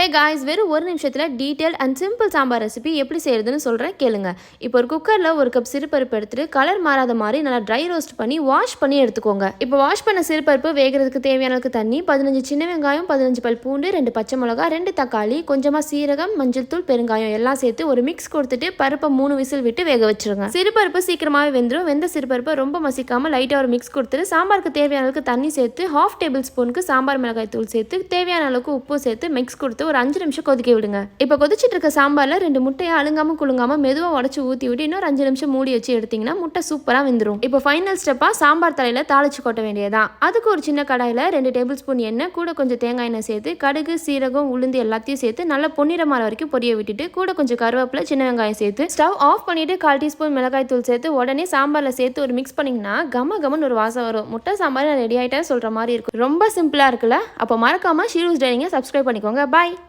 Hey guys, வெறும் ஒரு நிமிஷத்தில் detail and simple sambar recipe எப்படி செய்யறதுன்னு சொல்கிறேன் கேளுங்க. இப்போ ஒரு குக்கரில் ஒரு கப் சிறுபருப்பு எடுத்துட்டு கலர் மாறாத மாதிரி நல்லா ட்ரை ரோஸ்ட் பண்ணி வாஷ் பண்ணி எடுத்துக்கோங்க. இப்போ வாஷ் பண்ண சிறுபருப்பு வேகிறதுக்கு தேவையான அளவுக்கு தண்ணி, 15 சின்ன வெங்காயம், 15 பல் பூண்டு, 2 பச்சை மிளகா, 2 தக்காளி, கொஞ்சமாக சீரகம், மஞ்சள் தூள், பெருங்காயம் எல்லாம் சேர்த்து ஒரு மிக்ஸ் கொடுத்துட்டு பருப்பை 3 விசில் விட்டு வேக வச்சிருங்க. சிறுபருப்பு சீக்கிரமாகவே வெந்துடும். வெந்த சிறுபருப்பை ரொம்ப மசிக்காமல் லைட்டாக ஒரு மிக்ஸ் கொடுத்துட்டு சாம்பாருக்கு தேவையான அளவுக்கு தண்ணி சேர்த்து 1/2 டேபிள் ஸ்பூனுக்கு சாம்பார் மிளகாய் தூள் சேர்த்து தேவையான அளவுக்கு உப்பு சேர்த்து மிக்ஸ் கொடுத்து ஒரு 5 நிமிஷம் கொதிக்க விடுங்க. இப்போ கொதிச்சிட்டு இருக்க சாம்பார்ல 2 முட்டையை அழுங்காம குலுங்காம மெதுவாக உடச்சு ஊற்றி விட்டு இன்னொரு 5 நிமிஷம் மூடி வச்சு எடுத்தீங்கன்னா முட்டை சூப்பராக வெந்துடும். இப்போ ஃபைனல் ஸ்டெப்பா சாம்பார் தலையில தாளிச்சு கொட்ட வேண்டியதான். அதுக்கு ஒரு சின்ன கடாயில 2 டேபிள் ஸ்பூன் எண்ணெய், கூட கொஞ்சம் தேங்காய் எண்ணெய் சேர்த்து கடுகு, சீரகம், உளுந்து எல்லாத்தையும் சேர்த்து நல்லா பொன்னிறமான வரைக்கும் பொரிய விட்டுட்டு கூட கொஞ்சம் கருவேப்பிலை, சின்ன வெங்காயம் சேர்த்து ஸ்டவ் ஆஃப் பண்ணிட்டு 1/4 டீஸ்பூன் மிளகாய் தூள் சேர்த்து உடனே சாம்பார்ல சேர்த்து ஒரு மிக்ஸ் பண்ணிங்கன்னா கமன்னு ஒரு வாசம் வரும். முட்டை சாம்பார் ரெடி ஆயிட்டா சொல்ற மாதிரி இருக்கும். ரொம்ப சிம்பிளா இருக்குல்ல? அப்போ மறக்காம ஷீரூஸ் டைனிங்கை சப்ஸ்கிரைப் பண்ணிக்கோங்க. பாய்.